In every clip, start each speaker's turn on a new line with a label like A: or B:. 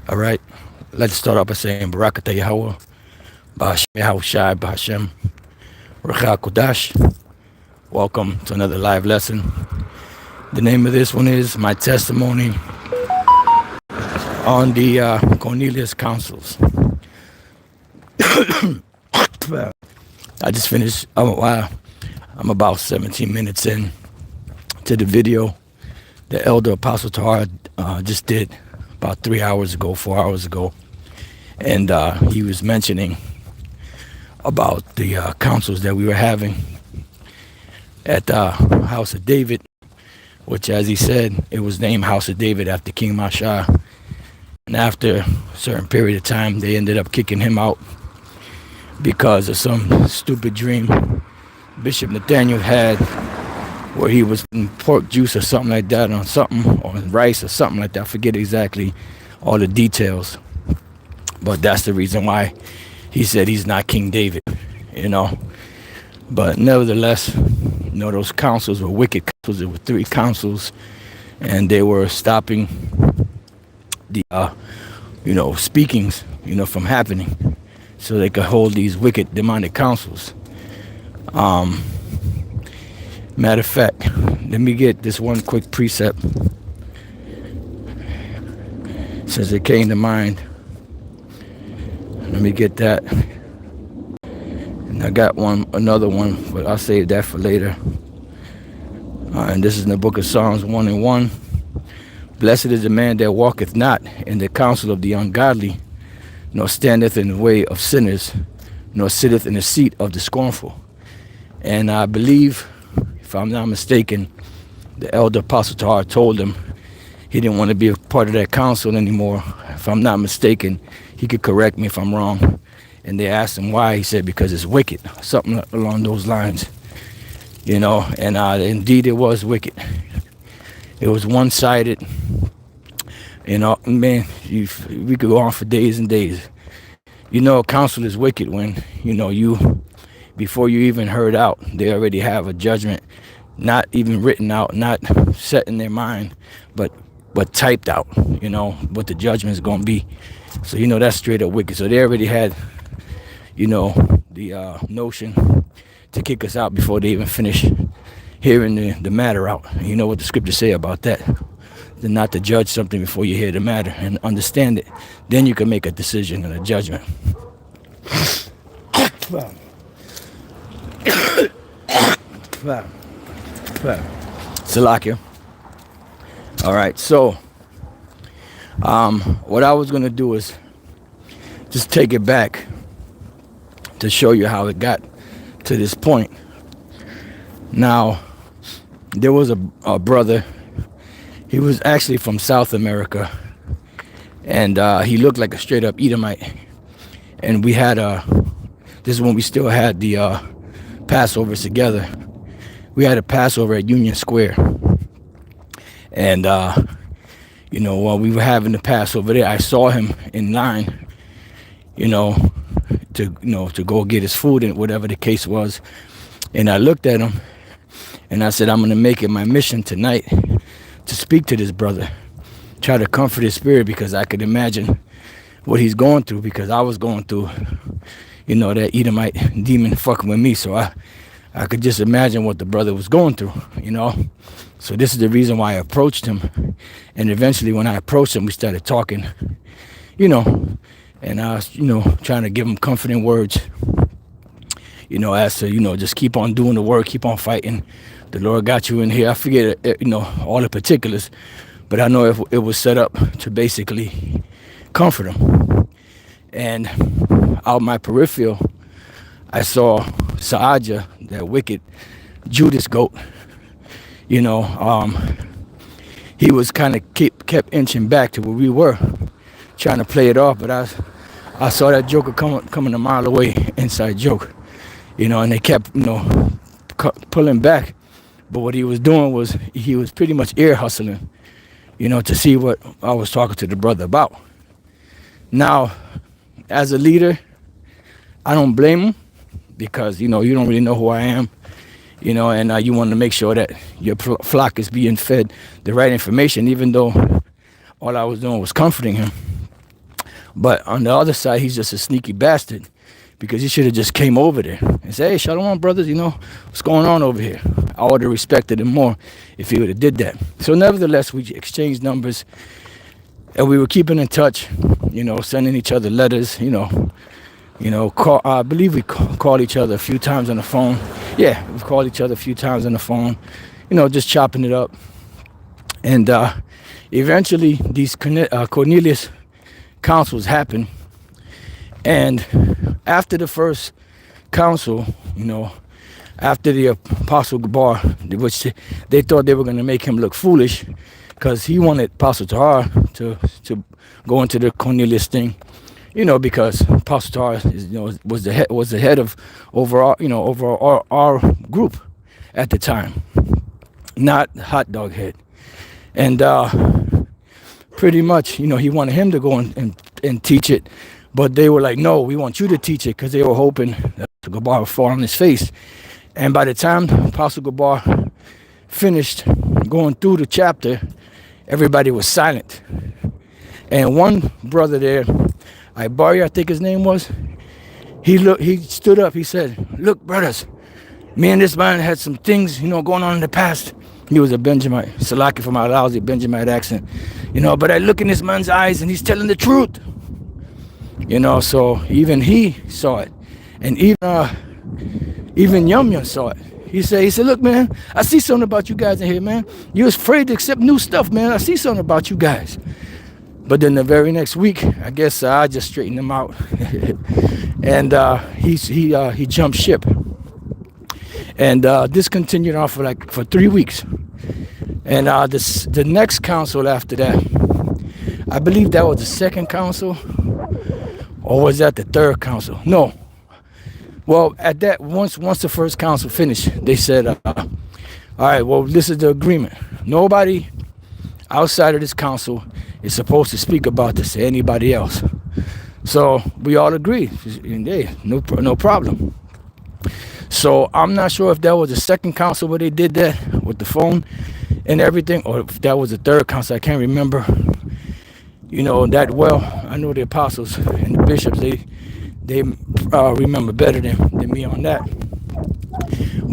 A: All right. Let's start off by saying Barakatah Yahweh, Ba'ashem Yahushai, Ba'ashem Ruach Kodash. Welcome to another live lesson. The name of this one is My Testimony on the Cornelius Counsels. I just finished, wow, I'm about 17 minutes in to the video the Elder Apostle Tahar just did about 3 hours ago, 4 hours ago. And he was mentioning about the councils that we were having at the House of David, which, as he said, it was named House of David after King Mashah. And after a certain period of time, they ended up kicking him out because of some stupid dream Bishop Nathaniel had where he was in pork juice or something like that, on something, or rice or something like that. I forget exactly all the details. But that's the reason why he said he's not King David, you know. But nevertheless, you know, those councils were wicked councils. There were 3 councils, and they were stopping the, speakings, from happening, so they could hold these wicked demonic councils. Matter of fact, let me get this one quick precept, since it came to mind. Let me get that. And I got another one, but I'll save that for later. And this is in the book of Psalms 1:1. Blessed is the man that walketh not in the counsel of the ungodly, nor standeth in the way of sinners, nor sitteth in the seat of the scornful. And I believe, if I'm not mistaken, the elder Apostle Tahar told him he didn't want to be a part of that council anymore. If I'm not mistaken, he could correct me if I'm wrong. And they asked him why. He said because it's wicked, something along those lines. And indeed it was wicked. It was one-sided. Man, we could go on for days and days. A council is wicked when, before you even heard out, they already have a judgment, not even written out, not set in their mind, but typed out, what the judgment is going to be. So, that's straight up wicked. So they already had, the notion to kick us out before they even finish hearing the matter out. And you know what the scriptures say about that. They're not to judge something before you hear the matter and understand it. Then you can make a decision and a judgment. Salakia. All right, so what I was going to do is just take it back to show you how it got to this point. Now, there was a brother. He was actually from South America, and he looked like a straight up Edomite. And we had this is when we still had the Passovers together. We had a Passover at Union Square, and while we were having the Passover there, I saw him in line, to go get his food and whatever the case was. And I looked at him, and I said, I'm going to make it my mission tonight to speak to this brother, try to comfort his spirit, because I could imagine what he's going through, because I was going through, that Edomite demon fucking with me. So I could just imagine what the brother was going through, So this is the reason why I approached him. And eventually when I approached him, we started talking, and I was, trying to give him comforting words, as to, just keep on doing the work, keep on fighting. The Lord got you in here. I forget, all the particulars, but I know it was set up to basically comfort him. And out my peripheral, I saw Saaja, that wicked Judas goat. He was kind of kept inching back to where we were, trying to play it off. But I saw that joker coming a mile away, inside joke, and they kept, pulling back. But what he was doing was he was pretty much ear hustling, to see what I was talking to the brother about. Now, as a leader, I don't blame him, because, you don't really know who I am, and you want to make sure that your flock is being fed the right information, even though all I was doing was comforting him. But on the other side, he's just a sneaky bastard, because he should have just came over there and said, hey, Shalom, brothers, what's going on over here? I would have respected him more if he would have did that. So nevertheless, we exchanged numbers, and we were keeping in touch, sending each other letters, I believe we called each other a few times on the phone. Yeah, we called each other a few times on the phone, just chopping it up. And eventually, these Cornelius councils happened. And after the first council, after the Apostle Gabar, which they thought they were going to make him look foolish, because he wanted Apostle Tahar to go into the Cornelius thing, because Apostle Tahar was the head of over our group at the time, not hot dog head. And pretty much, he wanted him to go and teach it. But they were like, no, we want you to teach it, because they were hoping that Gabar would fall on his face. And by the time Apostle Gabar finished going through the chapter, everybody was silent. And one brother there, Ibari, I think his name was, he stood up, he said, look, brothers, me and this man had some things, going on in the past. He was a Benjamite, Salaki from our lousy Benjamite accent, but I look in this man's eyes and he's telling the truth. So even he saw it, and even Yum saw it. He said, look, man, I see something about you guys in here, man. You're afraid to accept new stuff, man. I see something about you guys. But then the very next week, I guess I just straightened him out, and he jumped ship, and this continued on for 3 weeks, and the next council after that, I believe that was the second council. Or was that the third council? No. Well, at that, once the first council finished, they said, all right, well, this is the agreement. Nobody outside of this council is supposed to speak about this to anybody else. So we all agreed. And hey, no problem. So I'm not sure if that was the second council where they did that with the phone and everything, or if that was the third council. I can't remember. That well. I know the apostles and the bishops, they remember better than me on that.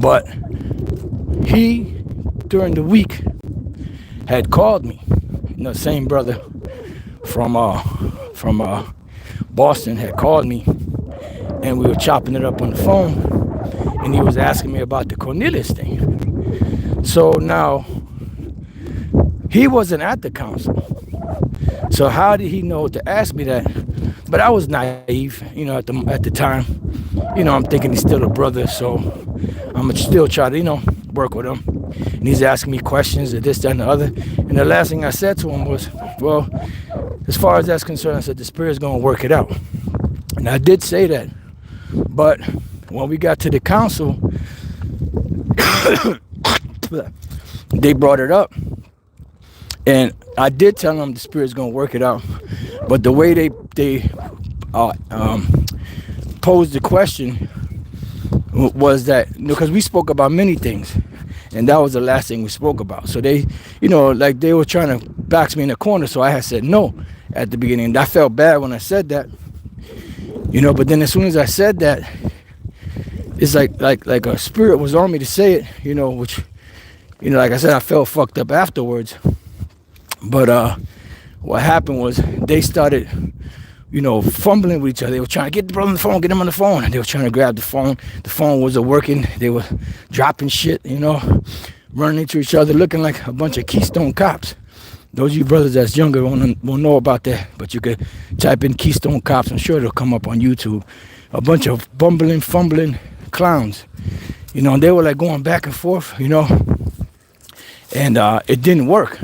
A: But he, during the week, had called me. The same brother from Boston had called me, and we were chopping it up on the phone, and he was asking me about the Cornelius thing. So now, he wasn't at the council. So how did he know to ask me that? But I was naive, at the time. I'm thinking he's still a brother, so I'm gonna still try to, work with him. And he's asking me questions of this, that, and the other. And the last thing I said to him was, well, as far as that's concerned, I said, the Spirit's gonna work it out. And I did say that. But when we got to the council, they brought it up. And I did tell them the Spirit's gonna work it out, but the way they posed the question was that, because we spoke about many things, and that was the last thing we spoke about. So they, they were trying to box me in the corner. So I had said no at the beginning. And I felt bad when I said that, But then as soon as I said that, it's like a spirit was on me to say it, which, like I said, I felt fucked up afterwards. But what happened was they started, fumbling with each other. They were trying to get the brother on the phone, get him on the phone. And they were trying to grab the phone. The phone wasn't working. They were dropping shit, running into each other, looking like a bunch of Keystone cops. Those of you brothers that's younger won't know about that. But you could type in Keystone cops. I'm sure it'll come up on YouTube. A bunch of bumbling, fumbling clowns. And they were like going back and forth, And it didn't work.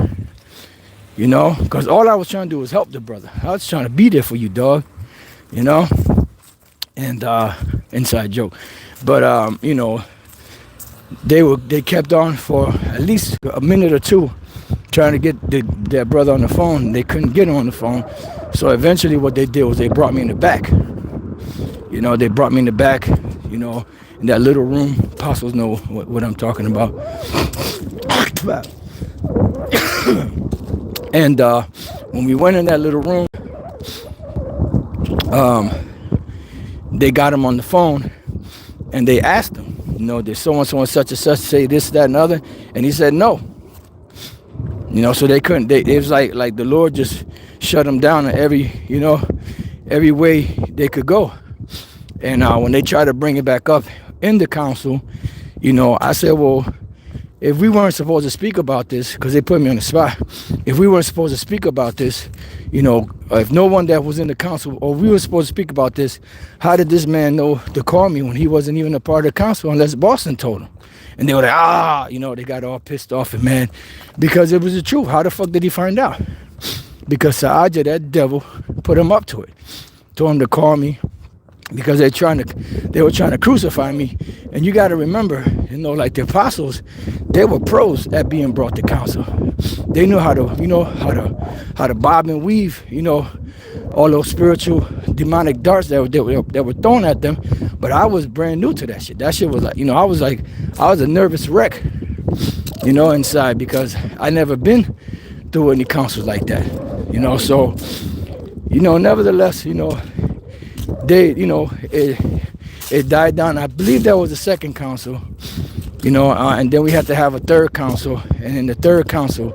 A: Because all I was trying to do was help the brother. I was trying to be there for you, dog. And inside joke. But they kept on for at least a minute or two trying to get their brother on the phone. They couldn't get him on the phone. So eventually what they did was they brought me in the back. They brought me in the back, in that little room. Apostles know what I'm talking about. And when we went in that little room, they got him on the phone and they asked him, did so-and-so and such and such say this, that, and other? And he said no. So they couldn't, it was like the Lord just shut them down in every way they could go. And when they tried to bring it back up in the council, I said, well, if we weren't supposed to speak about this, because they put me on the spot, if we weren't supposed to speak about this, if no one that was in the council, or we were supposed to speak about this, how did this man know to call me when he wasn't even a part of the council unless Boston told him? And they were like, they got all pissed off and mad because it was the truth. How the fuck did he find out? Because Saaja, that devil, put him up to it. Told him to call me because they were trying to crucify me. And you got to remember, like the apostles, they were pros at being brought to council. They knew how to bob and weave, all those spiritual demonic darts that were thrown at them. But I was brand new to that shit. That shit was like, I was a nervous wreck, inside, because I never been through any councils like that, so, nevertheless, they, it died down. I believe that was the second council, and then we had to have a third council. And in the third council,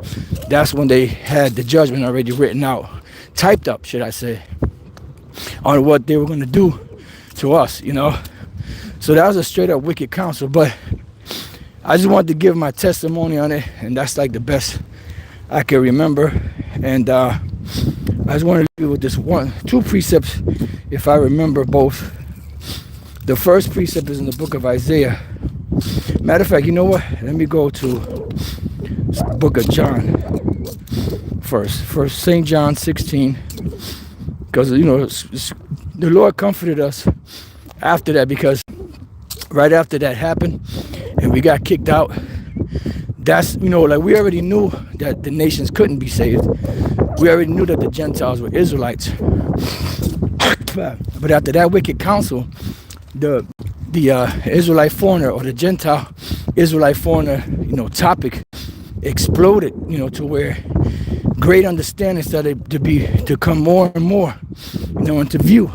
A: that's when they had the judgment already written out, typed up, should I say, on what they were going to do to us, So that was a straight up wicked council. But I just wanted to give my testimony on it, and that's like the best I can remember. And I just wanted to leave you with this two precepts, if I remember both. The first precept is in the book of Isaiah. Matter of fact, you know what? Let me go to the book of John first. First St. John 16. Because, the Lord comforted us after that, because right after that happened and we got kicked out, that's, we already knew that the nations couldn't be saved. We already knew that the Gentiles were Israelites. But after that wicked council, the Israelite foreigner, or the Gentile Israelite foreigner, topic exploded, to where great understanding started to come more and more, into view.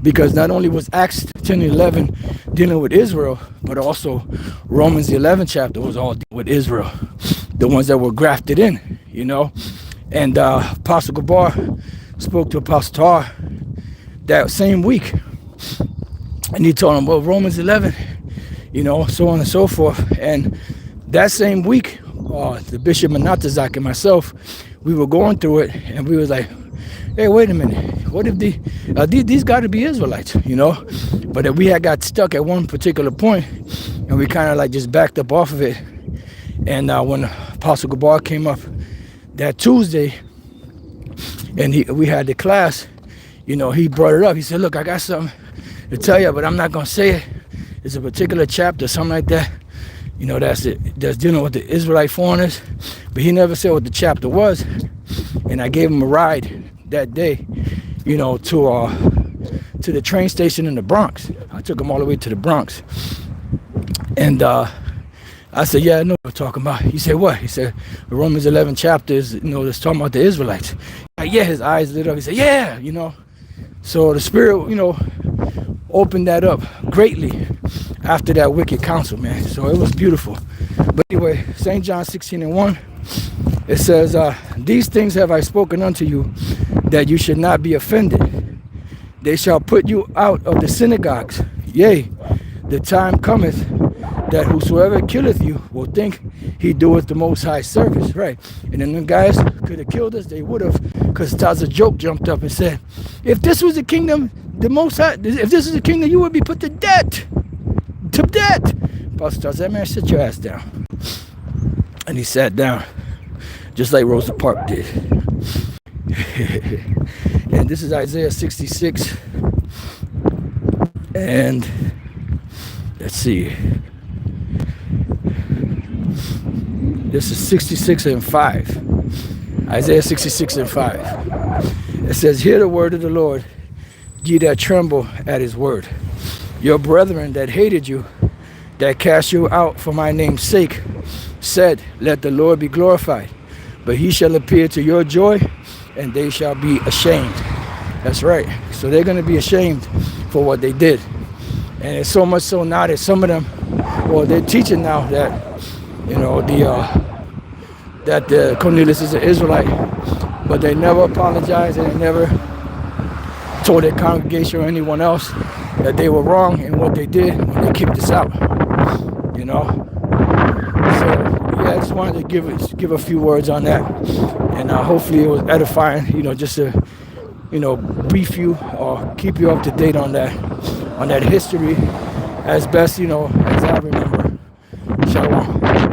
A: Because not only was Acts 10 and 11 dealing with Israel, but also Romans the 11th chapter was all dealing with Israel, the ones that were grafted in, And Apostle Gabar spoke to Apostle Tar that same week, and he told him, well, Romans 11, so on and so forth. And that same week, the Bishop Manatazak and myself, we were going through it, and we was like, hey, wait a minute, what if these got to be Israelites, But we had got stuck at one particular point, and we kind of like just backed up off of it. And when Apostle Gabar came up that Tuesday, and we had the class, he brought it up. He said, look, I got something to tell you, but I'm not going to say it. It's a particular chapter, something like that, that's dealing with the Israelite foreigners. But he never said what the chapter was. And I gave him a ride that day, to the train station in the Bronx. I took him all the way to the Bronx. And I said, yeah, I know what we're talking about. He said, what? He said, the Romans 11 chapter is, it's talking about the Israelites. Yeah, his eyes lit up. He said, yeah, So the Spirit, opened that up greatly after that wicked council, man. So it was beautiful. But anyway, St. John 16 and 1, it says, these things have I spoken unto you, that you should not be offended. They shall put you out of the synagogues. Yea, the time cometh that whosoever killeth you will think he doeth the Most High service. Right. And then the guys could have killed us. They would have, because Taza Joke jumped up and said, if this was the kingdom, the Most High, if this is the kingdom, you would be put to death. To death. Pastor Taza said, man, sit your ass down. And he sat down, just like Rosa Parks did. And this is Isaiah 66. And let's see. This is 66 and 5. Isaiah 66 and 5. It says, hear the word of the Lord, ye that tremble at his word. Your brethren that hated you, that cast you out for my name's sake, said, let the Lord be glorified. But he shall appear to your joy, and they shall be ashamed. That's right. So they're going to be ashamed for what they did. And it's so much so now that some of them, well, they're teaching now that, that Cornelius is an Israelite, but they never apologized and they never told their congregation or anyone else that they were wrong in what they did when they kicked us out. So yeah, I just wanted to give a few words on that, and hopefully it was edifying. Just to brief you or keep you up to date on that history as best as I remember. Shalom.